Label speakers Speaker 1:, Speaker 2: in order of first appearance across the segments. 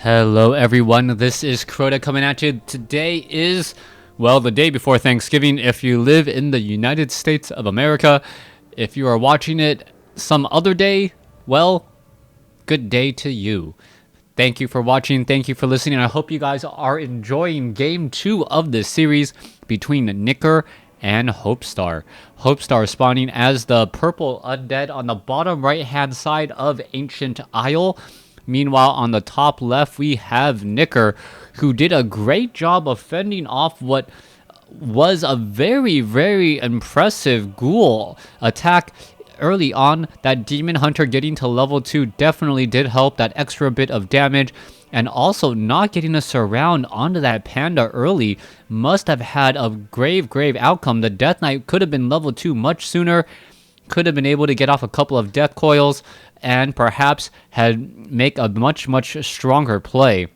Speaker 1: Hello everyone, this is Crota coming at you. Today is, well, the day before Thanksgiving if you live in the United States of America. If you are watching it some other day, well, good day to you. Thank you for watching, thank you for listening. I hope you guys are enjoying Game 2 of this series between Nicker and Hopestar. Hopestar spawning as the purple undead on the bottom right hand side of Ancient Isle. Meanwhile, on the top left, we have Nicker, who did a great job of fending off what was a very, very impressive ghoul attack early on. That Demon Hunter getting to level 2 definitely did help, that extra bit of damage. And also, not getting a surround onto that panda early must have had a grave outcome. The Death Knight could have been level 2 much sooner, could have been able to get off a couple of death coils, and perhaps had make a much stronger play.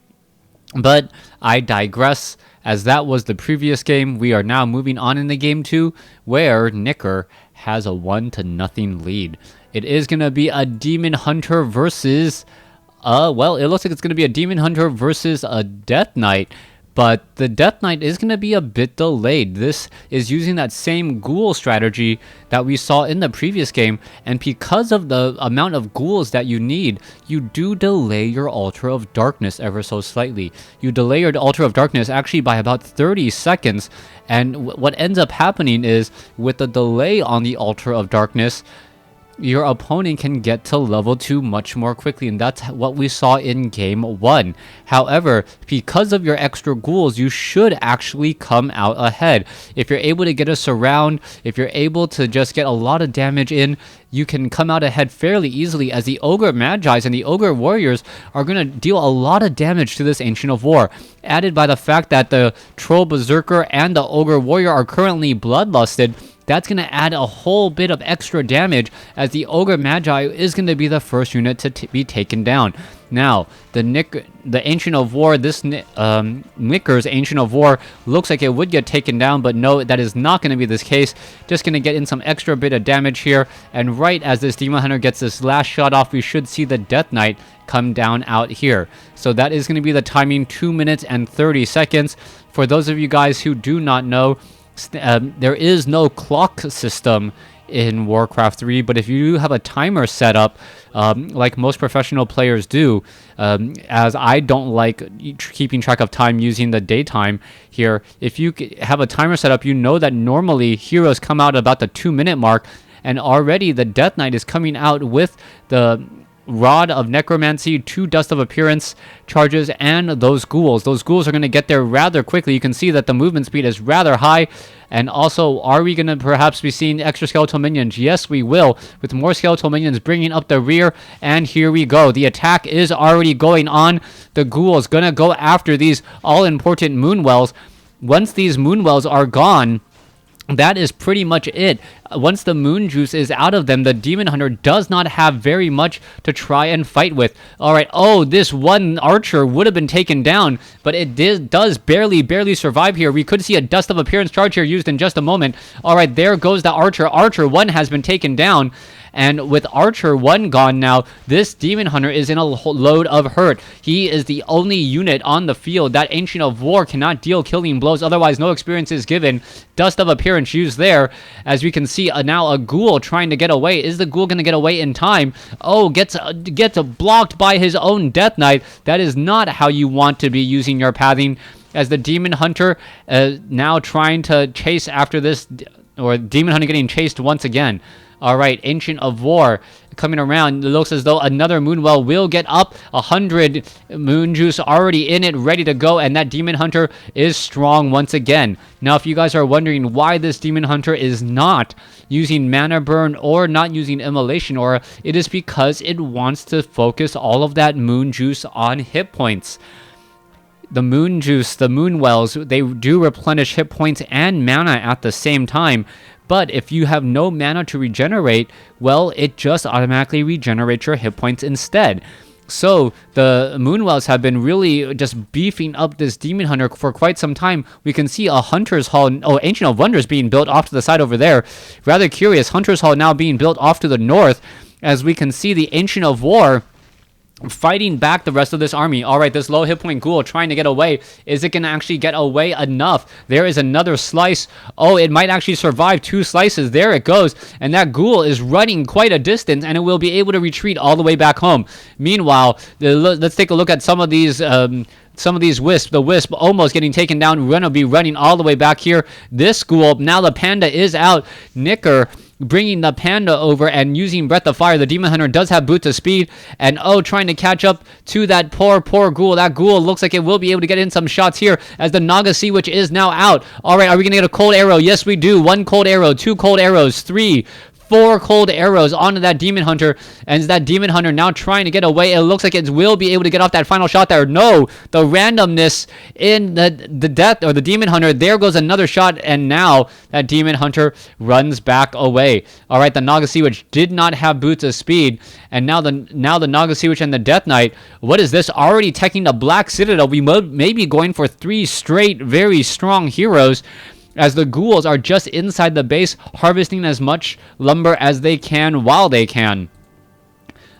Speaker 1: But I digress, as that was the previous game. We are now moving on in the game 2, where Nicker has a 1-0 lead. It is going to be a Demon Hunter versus, well, it looks like it's going to be a Demon Hunter versus a Death Knight. But the Death Knight is going to be a bit delayed. This is using that same ghoul strategy that we saw in the previous game. And because of the amount of ghouls that you need, you do delay your Altar of Darkness ever so slightly. You delay your Altar of Darkness actually by about 30 seconds. And what ends up happening is, with the delay on the Altar of Darkness, your opponent can get to level 2 much more quickly, and that's what we saw in game 1. However, because of your extra ghouls, you should actually come out ahead. If you're able to get a surround, if you're able to just get a lot of damage in, you can come out ahead fairly easily, as the Ogre Magi's and the Ogre Warriors are going to deal a lot of damage to this Ancient of War. Added by the fact that the Troll Berserker and the Ogre Warrior are currently bloodlusted, that's going to add a whole bit of extra damage, as the Ogre Magi is going to be the first unit to be taken down. Now, the Ancient of War, this Nicker's Ancient of War, looks like it would get taken down, but no, that is not going to be this case. Just going to get in some extra bit of damage here, and right as this Demon Hunter gets this last shot off, we should see the Death Knight come down out here. So that is going to be the timing, 2 minutes and 30 seconds. For those of you guys who do not know, there is no clock system in WarCraft 3, but if you do have a timer set up, like most professional players do, as I don't like keeping track of time using the daytime here, if you have a timer set up, you know that normally heroes come out about the 2-minute mark, and already the Death Knight is coming out with the Rod of Necromancy, 2 Dust of Appearance charges, and those ghouls. Those ghouls are going to get there rather quickly. You can see that the movement speed is rather high. And also, are we going to perhaps be seeing extra skeletal minions? Yes, we will, with more skeletal minions bringing up the rear. And here we go. The attack is already going on. The ghoul is going to go after these all-important moonwells. Once these moonwells are gone, that is pretty much it. Once the moon juice is out of them, the Demon Hunter does not have very much to try and fight with. Alright, this one archer would have been taken down, but it does barely survive here. We could see a Dust of Appearance charge here used in just a moment. Alright, there goes the archer. Archer 1 has been taken down. And with Archer 1 gone now, this Demon Hunter is in a load of hurt. He is the only unit on the field. That Ancient of War cannot deal killing blows, otherwise no experience is given. Dust of Appearance used there. As we can see, now a ghoul trying to get away. Is the ghoul going to get away in time? Oh, gets blocked by his own Death Knight. That is not how you want to be using your pathing. As the Demon Hunter now trying to chase after this, or Demon Hunter getting chased once again. Alright, Ancient of War coming around. It looks as though another Moonwell will get up. 100 Moon Juice already in it, ready to go. And that Demon Hunter is strong once again. Now, if you guys are wondering why this Demon Hunter is not using Mana Burn or not using Immolation Aura, it is because it wants to focus all of that Moon Juice on hit points. The Moon Juice, the Moonwells, they do replenish hit points and mana at the same time. But if you have no mana to regenerate, well, it just automatically regenerates your hit points instead. So the Moonwells have been really just beefing up this Demon Hunter for quite some time. We can see a Hunter's Hall, Ancient of Wonders being built off to the side over there. Rather curious, Hunter's Hall now being built off to the north, as we can see the Ancient of War fighting back the rest of this army. All right, this low hit point ghoul trying to get away. Is it going to actually get away enough? There is another slice. Oh, it might actually survive 2 slices. There it goes. And that ghoul is running quite a distance, and it will be able to retreat all the way back home. Meanwhile, let's take a look at some of these wisps. The wisp almost getting taken down. We're going to be running all the way back here. This ghoul, now the panda is out. Nicker bringing the panda over and using Breath of Fire. The Demon Hunter does have Boots of Speed, and trying to catch up to that poor ghoul. That ghoul looks like it will be able to get in some shots here as the Naga Sea Witch is now out. All right, are we going to get a cold arrow? Yes, we do. 1 cold arrow, 2 cold arrows, 3, 4 cold arrows onto that Demon Hunter, and that Demon Hunter now trying to get away. It looks like it will be able to get off that final shot there. No, the randomness in the death or the Demon Hunter. There goes another shot, and now that Demon Hunter runs back away. All right, the Naga Sea Witch did not have Boots of Speed, and now the Naga Sea Witch and the Death Knight. What is this? Already taking the Black Citadel. We may be going for 3 straight very strong heroes, as the ghouls are just inside the base, harvesting as much lumber as they can while they can.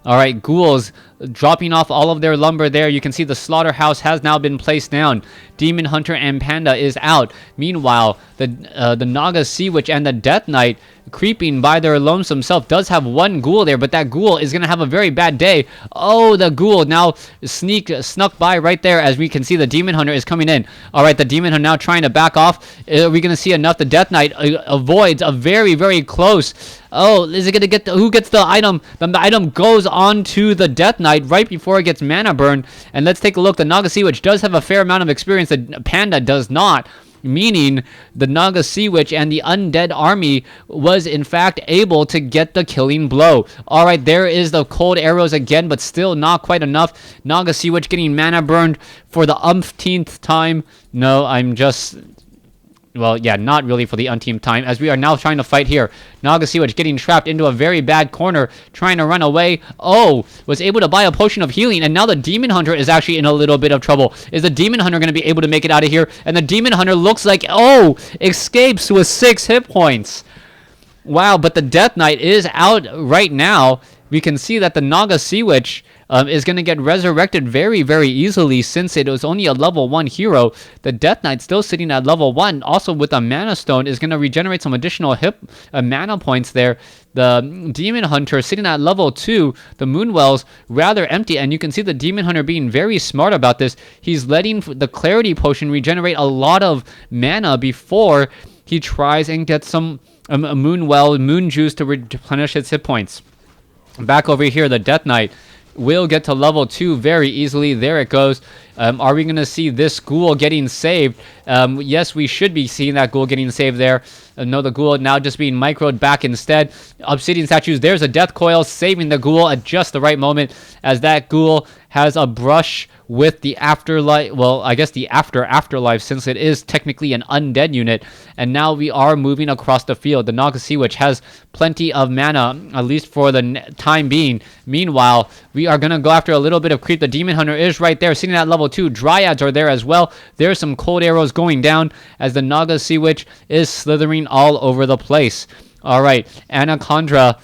Speaker 1: All right, ghouls dropping off all of their lumber there. You can see the slaughterhouse has now been placed down. Demon Hunter and Panda is out. Meanwhile, the Naga Sea Witch and the Death Knight, creeping by their lonesome self, does have 1 ghoul there, but that ghoul is going to have a very bad day. Oh, the ghoul now snuck by right there, as we can see the Demon Hunter is coming in. All right, the Demon Hunter now trying to back off. Are we going to see enough? The Death Knight avoids a very, very close. Oh, is it going to get who gets the item? The item goes on to the Death Knight right before it gets mana burn. And let's take a look. The Naga Sea Witch does have a fair amount of experience. The Panda does not, meaning the Naga Sea Witch and the Undead army was in fact able to get the killing blow. All right, there is the cold arrows again, but still not quite enough. Naga Sea Witch getting mana burned for the umpteenth time. No, I'm just... Well, yeah, not really for the umpteenth time, as we are now trying to fight here. Naga Sea Witch getting trapped into a very bad corner, trying to run away. Oh, was able to buy a potion of healing, and now the Demon Hunter is actually in a little bit of trouble. Is the Demon Hunter going to be able to make it out of here? And the Demon Hunter looks like, escapes with 6 hit points. Wow, but the Death Knight is out right now. We can see that the Naga Sea Witch is going to get resurrected very, very easily, since it was only a level 1 hero. The Death Knight still sitting at level 1, also with a Mana Stone, is going to regenerate some additional mana points there. The Demon Hunter sitting at level 2, the Moonwell's rather empty, and you can see the Demon Hunter being very smart about this. He's letting the Clarity Potion regenerate a lot of mana before he tries and gets some Moon Juice to replenish his hit points. Back over here, the Death Knight will get to level 2 very easily. There it goes. Are we going to see this ghoul getting saved? Yes, we should be seeing that ghoul getting saved there. No, the ghoul now just being microed back instead. Obsidian statues. There's a death coil saving the ghoul at just the right moment, as that ghoul has a brush with the afterlife. Well, I guess the afterlife, since it is technically an undead unit. And now we are moving across the field. The Naga Sea Witch has plenty of mana, at least for the time being. Meanwhile, we are going to go after a little bit of creep. The Demon Hunter is right there, sitting at level 2. Dryads are there as well. There's some cold arrows going down, as the Naga Sea Witch is slithering all over the place. All right, Anaconda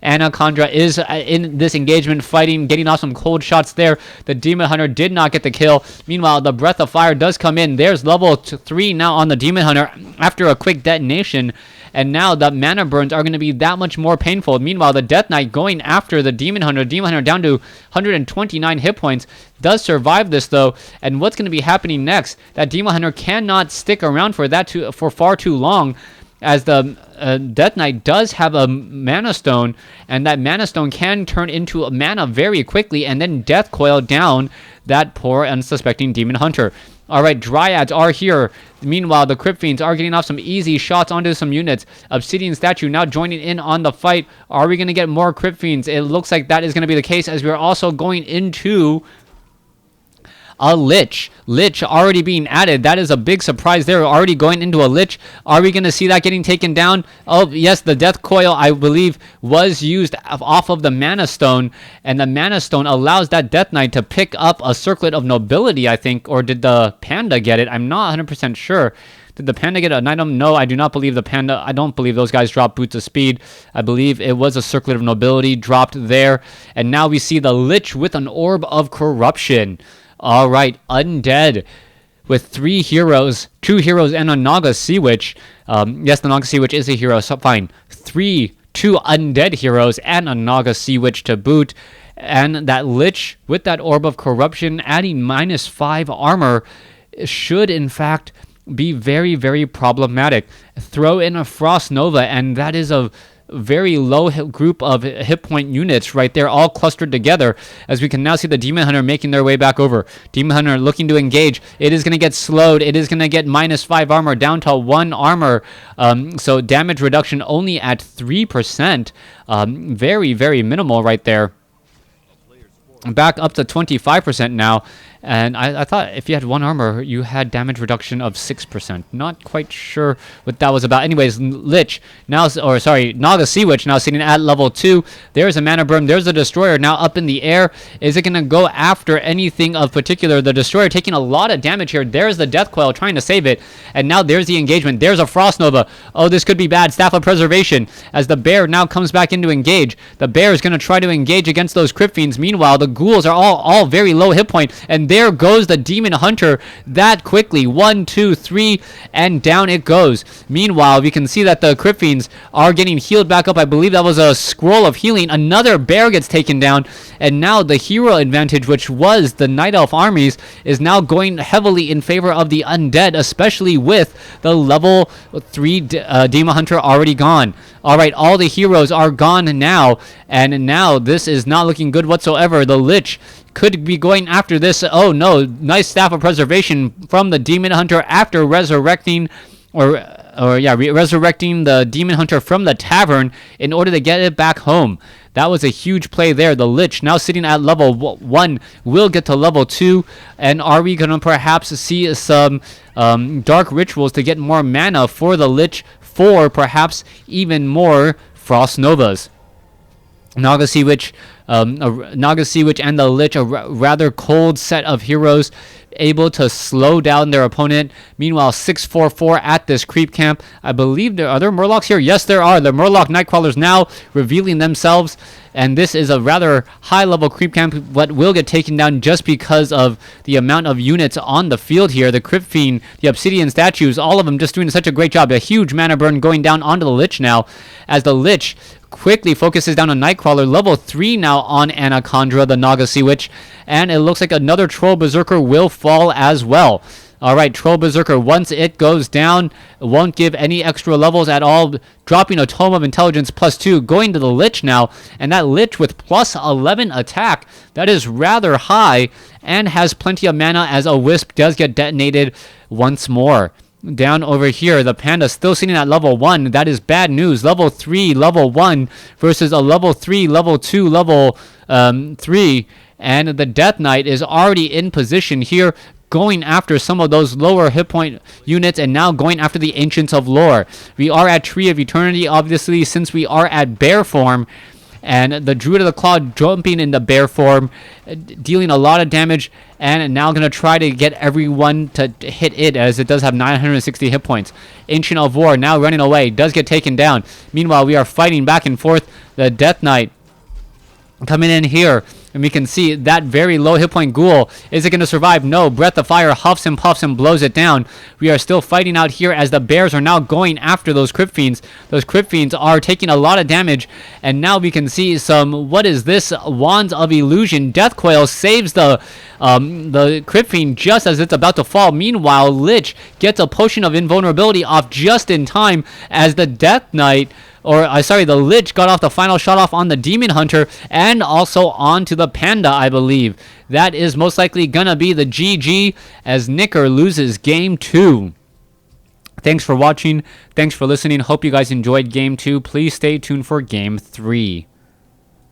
Speaker 1: is in this engagement, fighting, getting off some cold shots there. The Demon Hunter did not get the kill. Meanwhile, the Breath of Fire does come in. There's level 3 now on the Demon Hunter after a quick detonation. And now the mana burns are going to be that much more painful. Meanwhile, the Death Knight going after the Demon Hunter. Demon Hunter down to 129 hit points. Does survive this, though. And what's going to be happening next? That Demon Hunter cannot stick around for far too long, as the Death Knight does have a Mana Stone, and that Mana Stone can turn into a mana very quickly and then Death Coil down that poor unsuspecting Demon Hunter. All right, Dryads are here. Meanwhile, the Crypt Fiends are getting off some easy shots onto some units. Obsidian Statue now joining in on the fight. Are we going to get more Crypt Fiends? It looks like that is going to be the case, as we are also going into a Lich. Lich already being added. That is a big surprise. They're already going into a Lich. Are we going to see that getting taken down? Oh, yes, the Death Coil, I believe, was used off of the Mana Stone, and the Mana Stone allows that Death Knight to pick up a Circlet of Nobility, I think, or did the Panda get it? I'm not 100% sure. Did the Panda get an item? No, I do not believe the Panda. I don't believe those guys dropped Boots of Speed. I believe it was a Circlet of Nobility dropped there. And now we see the Lich with an Orb of Corruption. All right, Undead with 3 heroes, 2 heroes, and a Naga Sea Witch. Yes, the Naga Sea Witch is a hero, so fine. 2 Undead heroes and a Naga Sea Witch to boot. And that Lich with that Orb of Corruption adding -5 armor should, in fact, be very, very problematic. Throw in a Frost Nova, and that is a very low group of hit point units right there, all clustered together, as we can now see the Demon Hunter making their way back over. Demon Hunter looking to engage. It is going to get slowed. It is going to get -5 armor down to 1 armor. So damage reduction only at 3%. Very, very minimal right there. Back up to 25% now. And I thought if you had 1 armor, you had damage reduction of 6%. Not quite sure what that was about. Anyways, Lich now, or sorry, Naga Sea Witch now sitting at level 2. There's a Mana Burn. There's a Destroyer now up in the air. Is it going to go after anything of particular? The Destroyer taking a lot of damage here. There's the Death Coil trying to save it. And now there's the engagement. There's a Frost Nova. Oh, this could be bad. Staff of Preservation as the Bear now comes back into engage. The Bear is going to try to engage against those Crypt Fiends. Meanwhile, the Ghouls are all very low hit point. And there goes the Demon Hunter that quickly. 1, 2, 3, and down it goes. Meanwhile, we can see that the Crypt Fiends are getting healed back up. I believe that was a Scroll of Healing. Another Bear gets taken down, and now the hero advantage, which was the Night Elf armies, is now going heavily in favor of the Undead, especially with the level 3 Demon Hunter already gone. All right, all the heroes are gone now, and now this is not looking good whatsoever. The Lich could be going after this. Oh no, nice Staff of Preservation from the Demon Hunter after resurrecting, resurrecting the Demon Hunter from the tavern in order to get it back home. That was a huge play there. The Lich now sitting at level 1 will get to level 2. And are we going to perhaps see some dark rituals to get more mana for the Lich, for perhaps even more Frost Novas? Naga Sea Witch and the Lich, a rather cold set of heroes, able to slow down their opponent. Meanwhile, 644 at this creep camp. I believe there are there Murlocs here. Yes, there are. The Murloc Nightcrawlers now revealing themselves, and this is a rather high-level creep camp, but will get taken down just because of the amount of units on the field here. The Crypt Fiend, the Obsidian statues, all of them just doing such a great job. A huge mana burn going down onto the Lich now, as the Lich quickly focuses down on Nightcrawler. Level 3 now on Anacondra, the Naga Sea Witch, and it looks like another Troll Berserker will fall as well. Alright, Troll Berserker, once it goes down, it won't give any extra levels at all, dropping a Tome of Intelligence +2, going to the Lich now, and that Lich with +11 attack, that is rather high, and has plenty of mana as a Wisp does get detonated once more. Down over here, the Panda still sitting at level 1. That is bad news. Level 3, level 1 versus a level 3, level 2, level 3. And the Death Knight is already in position here, going after some of those lower hit point units, and now going after the Ancients of Lore. We are at Tree of Eternity, obviously, since we are at bear form. And the Druid of the Claw jumping into bear form, dealing a lot of damage, and now going to try to get everyone to hit it, as it does have 960 hit points. Ancient of War now running away, does get taken down. Meanwhile, we are fighting back and forth. The Death Knight coming in here, and we can see that very low hit point Ghoul. Is it going to survive? No. Breath of Fire huffs and puffs and blows it down. We are still fighting out here as the bears are now going after those Crypt Fiends. Those Crypt Fiends are taking a lot of damage, and now we can see some, what is this? Wands of Illusion. Death Coil saves the Crypt Fiend just as it's about to fall. Meanwhile, Lich gets a Potion of Invulnerability off just in time, as the Death Knight, the Lich got off the final shot off on the Demon Hunter, and also onto the Panda, I believe. That is most likely gonna be the GG, as Nicker loses game 2. Thanks for watching. Thanks for listening. Hope you guys enjoyed game 2. Please stay tuned for game 3.